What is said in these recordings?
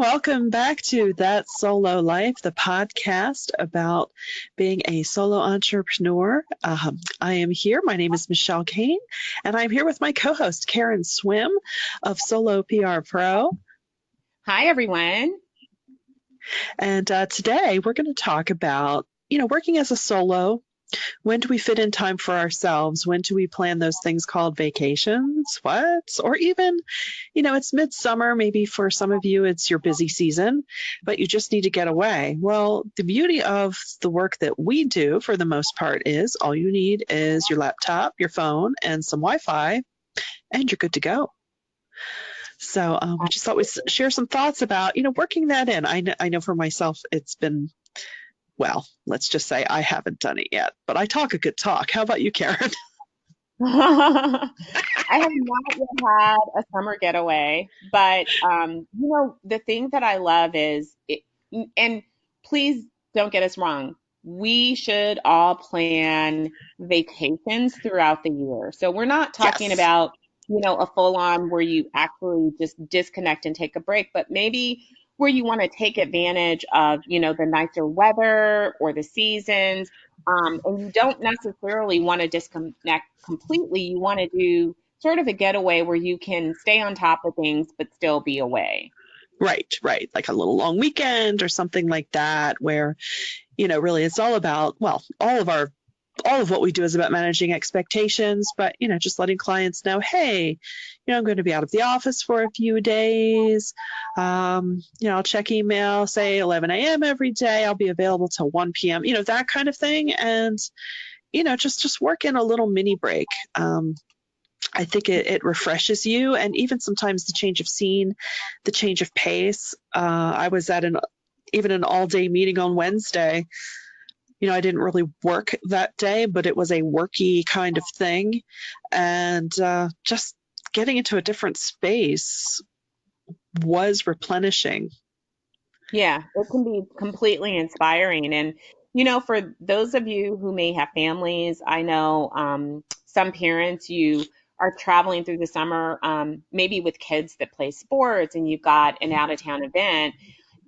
Welcome back to That Solo Life, the podcast about being a solo entrepreneur. I am here. My name is Michelle Kane, and I'm here with my co-host, Karen Swim of Solo PR Pro. Hi, everyone. And today we're going to talk about, working as a solo. When do we fit in time for ourselves? When do we plan those things called vacations? What? Or even, it's midsummer. Maybe for some of you, it's your busy season, but you just need to get away. Well, the beauty of the work that we do for the most part is all you need is your laptop, your phone, and some Wi-Fi, and you're good to go. So we just thought we'd share some thoughts about, working that in. I know for myself, it's been, well, let's just say I haven't done it yet, but I talk a good talk. How about you, Karen? I have not yet had a summer getaway, but the thing that I love is and please don't get us wrong. We should all plan vacations throughout the year. So we're not talking Yes. about, a full on where you actually just disconnect and take a break, but maybe where you want to take advantage of, the nicer weather or the seasons. And you don't necessarily want to disconnect completely. You want to do sort of a getaway where you can stay on top of things but still be away. Right. Like a little long weekend or something like that, where, really it's all about, well, all of what we do is about managing expectations, but, just letting clients know, hey, I'm going to be out of the office for a few days. I'll check email, say 11 a.m. every day. I'll be available till 1 p.m., that kind of thing. And, just work in a little mini break. I think it refreshes you, and even sometimes the change of scene, the change of pace. I was at even an all-day meeting on Wednesday. I didn't really work that day, but it was a worky kind of thing. And just getting into a different space was replenishing. Yeah, it can be completely inspiring. And, for those of you who may have families, I know some parents, you are traveling through the summer, maybe with kids that play sports and you've got an out of town event.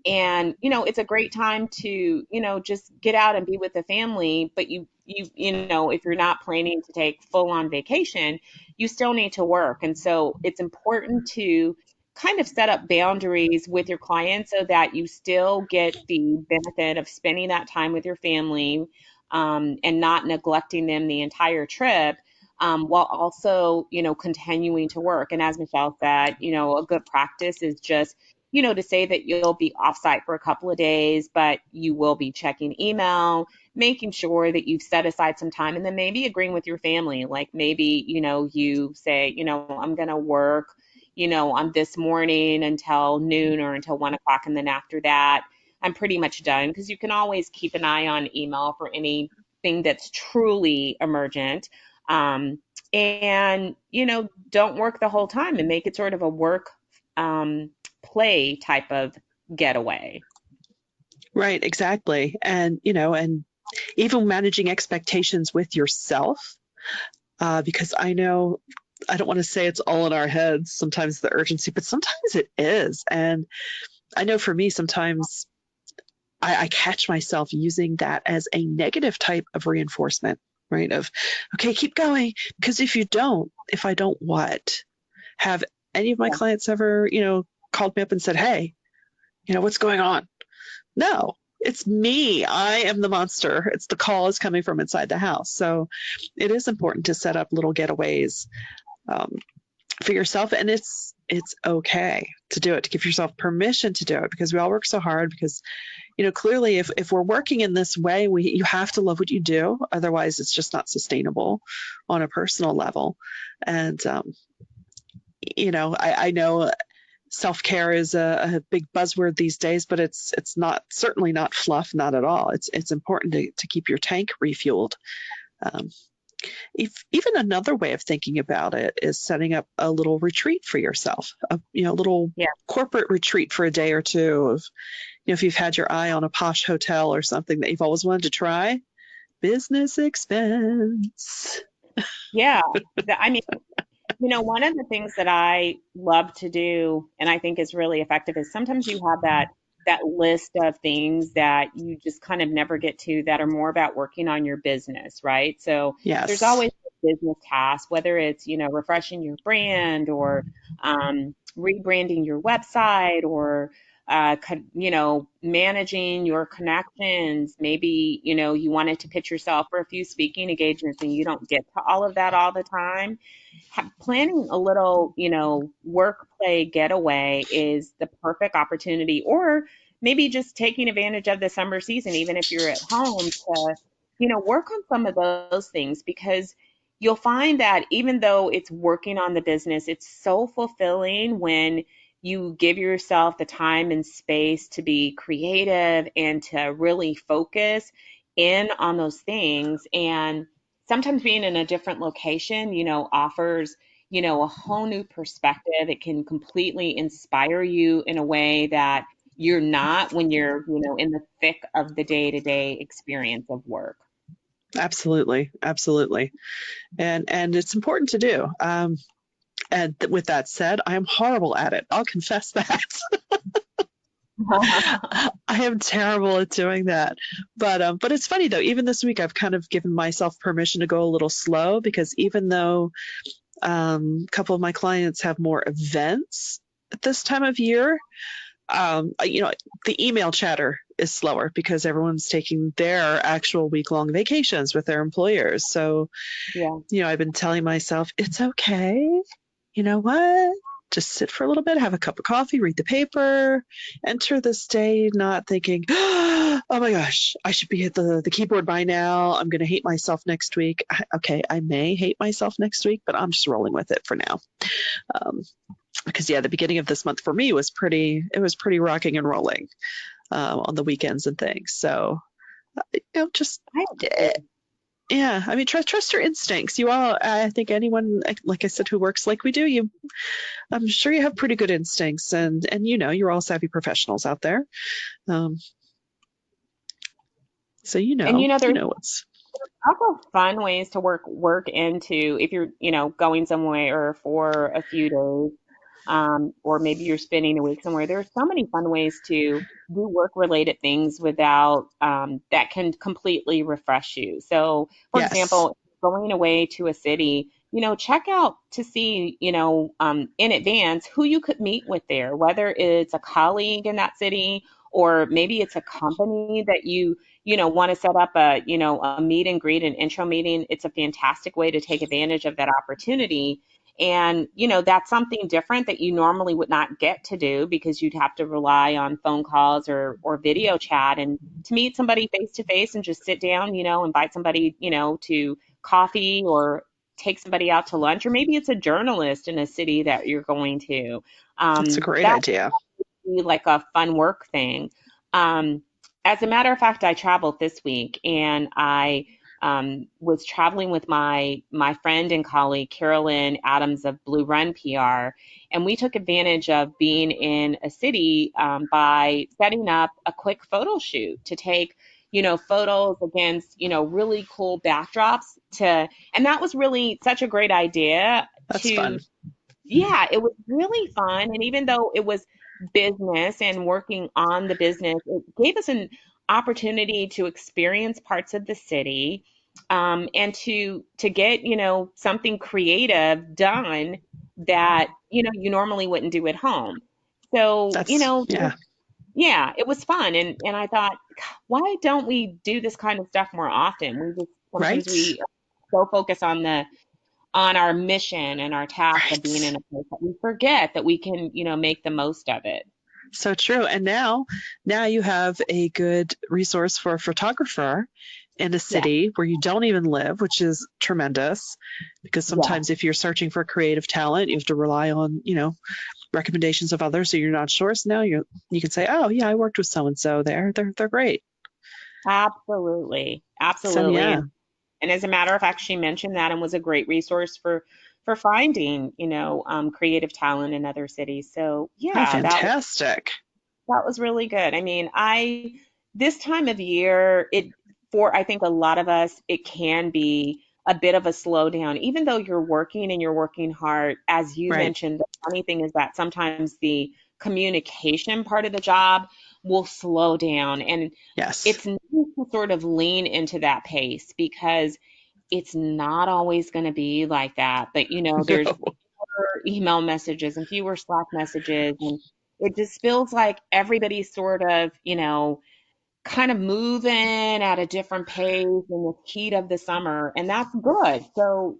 And, it's a great time to, just get out and be with the family. But if you're not planning to take full on vacation, you still need to work. And so it's important to kind of set up boundaries with your clients so that you still get the benefit of spending that time with your family, and not neglecting them the entire trip. While also, continuing to work. And as Michelle said, a good practice is just, to say that you'll be offsite for a couple of days, but you will be checking email, making sure that you've set aside some time, and then maybe agreeing with your family. Like maybe, you say, I'm going to work, on this morning until noon or until 1 o'clock. And then after that, I'm pretty much done, because you can always keep an eye on email for anything that's truly emergent. And, don't work the whole time, and make it sort of a work, play type of getaway. Right, exactly. And, and even managing expectations with yourself, because I know, I don't want to say it's all in our heads, sometimes the urgency, but sometimes it is. And I know for me, sometimes I catch myself using that as a negative type of reinforcement, right? Of, okay, keep going. Because if I don't what? Have any of my Yeah. clients ever, called me up and said, hey, what's going on? No, it's me. I am the monster. It's the call is coming from inside the house. So it is important to set up little getaways um, for yourself. And it's okay to do it, to give yourself permission to do it, because we all work so hard. Because, clearly if we're working in this way, you have to love what you do. Otherwise, it's just not sustainable on a personal level. And, I know self-care is a big buzzword these days, but it's not, certainly not fluff, not at all. It's important to keep your tank refueled. Um, Even another way of thinking about it is setting up a little retreat for yourself, a little Yeah. corporate retreat for a day or two of, if you've had your eye on a posh hotel or something that you've always wanted to try, business expense. Yeah. I mean, One of the things that I love to do and I think is really effective is sometimes you have that list of things that you just kind of never get to that are more about working on your business, right? So there's Yes. always a business task, whether it's, refreshing your brand or rebranding your website or managing your connections. Maybe, you wanted to pitch yourself for a few speaking engagements and you don't get to all of that all the time. Planning a little, work play getaway is the perfect opportunity, or maybe just taking advantage of the summer season, even if you're at home, to, work on some of those things because you'll find that even though it's working on the business, it's so fulfilling when you give yourself the time and space to be creative and to really focus in on those things. And sometimes being in a different location, offers, a whole new perspective. It can completely inspire you in a way that you're not when you're, in the thick of the day-to-day experience of work. Absolutely. Absolutely. And it's important to do. And with that said, I am horrible at it. I'll confess that. I am terrible at doing that. But it's funny though. Even this week, I've kind of given myself permission to go a little slow because even though a couple of my clients have more events at this time of year, the email chatter is slower because everyone's taking their actual week-long vacations with their employers. So, Yeah. I've been telling myself it's okay. You know what? Just sit for a little bit, have a cup of coffee, read the paper, enter this day not thinking, oh my gosh, I should be at the keyboard by now. I'm going to hate myself next week. Okay, I may hate myself next week, but I'm just rolling with it for now. Um, because the beginning of this month for me was pretty rocking and rolling on the weekends and things. So, just I agree. yeah, I mean, trust your instincts. You all, I think anyone, like I said, who works like we do, I'm sure you have pretty good instincts, and you're all savvy professionals out there. Um, so And you there's know what's also fun ways to work into if you're, going somewhere for a few days, or maybe you're spending a week somewhere. There are so many fun ways to do work related things without that can completely refresh you. So, for yes, example, going away to a city, check out to see, in advance who you could meet with there, whether it's a colleague in that city or maybe it's a company that you want to set up a meet and greet, an intro meeting. It's a fantastic way to take advantage of that opportunity. And, that's something different that you normally would not get to do because you'd have to rely on phone calls or video chat. And to meet somebody face to face and just sit down, invite somebody, to coffee or take somebody out to lunch, or maybe it's a journalist in a city that you're going to. that's a great That idea. be like a fun work thing. Um, as a matter of fact, I traveled this week and I was traveling with my friend and colleague Carolyn Adams of Blue Run PR, and we took advantage of being in a city by setting up a quick photo shoot to take photos against really cool backdrops and that was really such a great idea That's to fun. yeah, it was really fun. And even though it was business and working on the business, it gave us an opportunity to experience parts of the city, and to get, something creative done that, you normally wouldn't do at home. So, Yeah, yeah, it was fun. And I thought, "God, why don't we do this kind of stuff more often? We just sometimes right, we so focus on our mission and our task of being right. in a place that we forget that we can, make the most of it. So true. And now you have a good resource for a photographer in a Yeah, city where you don't even live, which is tremendous because yeah, sometimes if you're searching for creative talent, you have to rely on, recommendations of others so you're not sure. So now you can say, "Oh, yeah, I worked with so and so there. They're great." absolutely, So absolutely. yeah. And as a matter of fact, she mentioned that and was a great resource for finding, creative talent in other cities. So Oh, yeah, fantastic. that was really good. I mean, this time of year, it for I think a lot of us, it can be a bit of a slowdown, even though you're working and you're working hard. As you Right. mentioned, the funny thing is that sometimes the communication part of the job will slow down. And Yes. it's nice to sort of lean into that pace because it's not always going to be like that. But, there's No. fewer email messages and fewer Slack messages. And it just feels like everybody's sort of, kind of moving at a different pace in the heat of the summer. And that's good. So,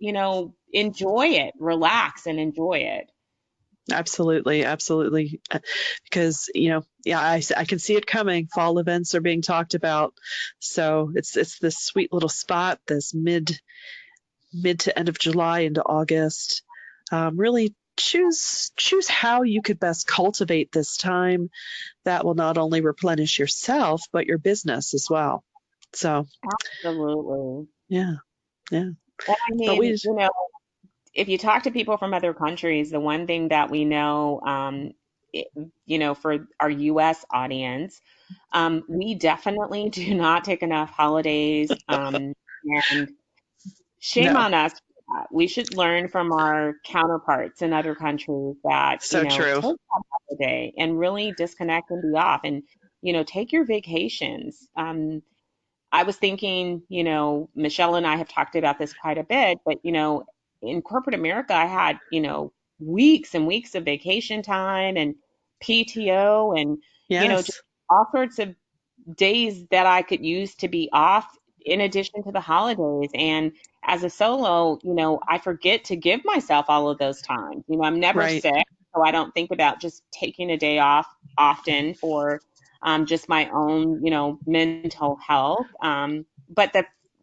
enjoy it, relax and enjoy it. Absolutely, absolutely. Because, yeah, I can see it coming. Fall events are being talked about. So it's this sweet little spot, this mid to end of July into August. Really choose how you could best cultivate this time that will not only replenish yourself, but your business as well. So, Absolutely. yeah, yeah. And I But mean, we, if you talk to people from other countries, the one thing that we know, it- for our US audience, we definitely do not take enough holidays. And shame no, on us for that. We should learn from our counterparts in other countries that, so true. take that holiday and really disconnect and be off and, take your vacations. I was thinking, Michelle and I have talked about this quite a bit, but, in corporate America, I had, weeks and weeks of vacation time and PTO and, just Yes, all sorts of days that I could use to be off in addition to the holidays. And as a solo, I forget to give myself all of those times. I'm never right, sick, so I don't think about just taking a day off often for just my own, mental health. But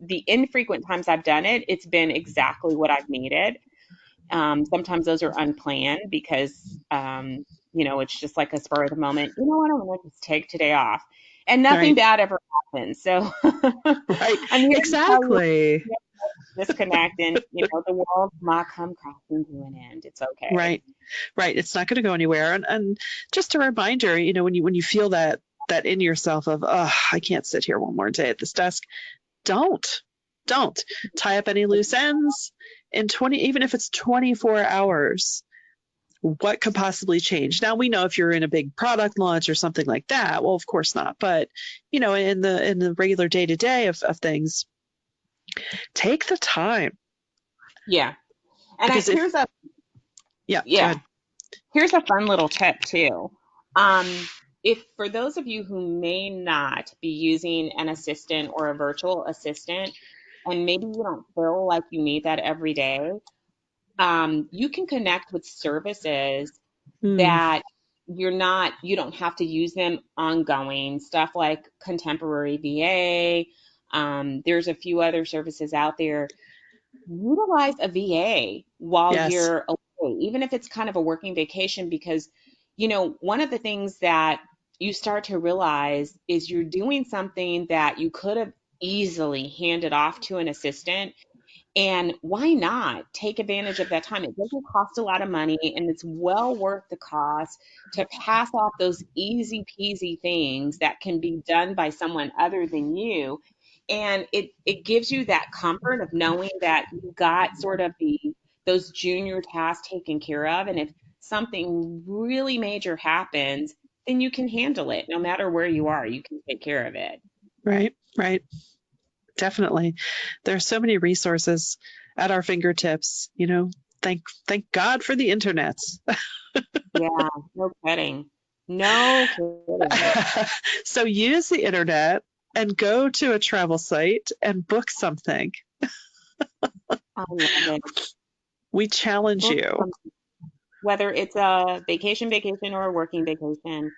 the infrequent times I've done it, it's been exactly what I've needed. Sometimes those are unplanned because, it's just like a spur of the moment. You know what? I'm going to just take today off. And nothing right, bad ever happens. So right. I'm here to tell you, Exactly. disconnect and, the world might come crashing to an end. It's okay. Right, right. It's not going to go anywhere. And just a reminder, when you feel that in yourself of, oh, I can't sit here one more day at this desk, don't, don't tie up any loose ends in 20, even if it's 24 hours. What could possibly change? Now we know if you're in a big product launch or something like that, well, of course not. But in the regular day to day of things, take the time Yeah. And because if yeah, go yeah, ahead. here's a fun little tip too. Um, if for those of you who may not be using an assistant or a virtual assistant, and maybe you don't feel like you need that every day, you can connect with services Hmm. that you don't have to use them ongoing. Stuff like Contemporary VA. There's a few other services out there. Utilize a VA while Yes. you're away, even if it's kind of a working vacation, because, one of the things that you start to realize is you're doing something that you could have easily handed off to an assistant. And why not take advantage of that time? It doesn't cost a lot of money and it's well worth the cost to pass off those easy peasy things that can be done by someone other than you. And it gives you that comfort of knowing that you got sort of those junior tasks taken care of. And if something really major happens, then you can handle it. No matter where you are, you can take care of it. Right. Right. Definitely. There are so many resources at our fingertips. Thank God for the internet. Yeah, no kidding. No kidding. So use the internet and go to a travel site and book something. I love it. We challenge Book you. something. Whether it's a vacation or a working vacation,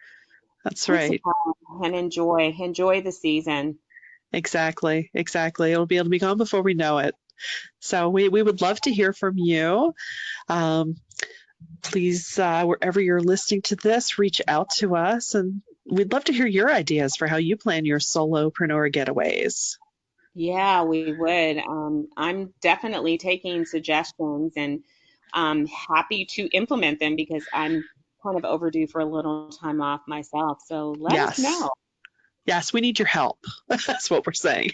That's take some right. time and enjoy the season. Exactly. Exactly. It'll be able to be gone before we know it. So we would love to hear from you. Um, Please, wherever you're listening to this, reach out to us, and we'd love to hear your ideas for how you plan your solopreneur getaways. Yeah, we would. I'm definitely taking suggestions and happy to implement them because I'm kind of overdue for a little time off myself. So let us Yes, know. yes, we need your help. That's what we're saying.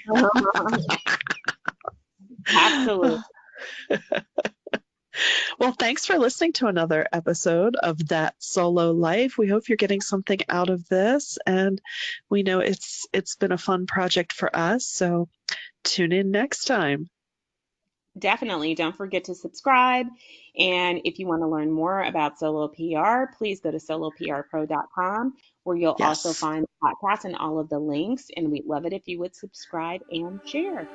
Absolutely. Well, thanks for listening to another episode of That Solo Life. We hope you're getting something out of this, and we know it's been a fun project for us. So tune in next time. Definitely. Don't forget to subscribe. And if you want to learn more about solo PR, please go to soloprpro.com, where you'll also Yes. find the podcast and all of the links. And we'd love it if you would subscribe and share.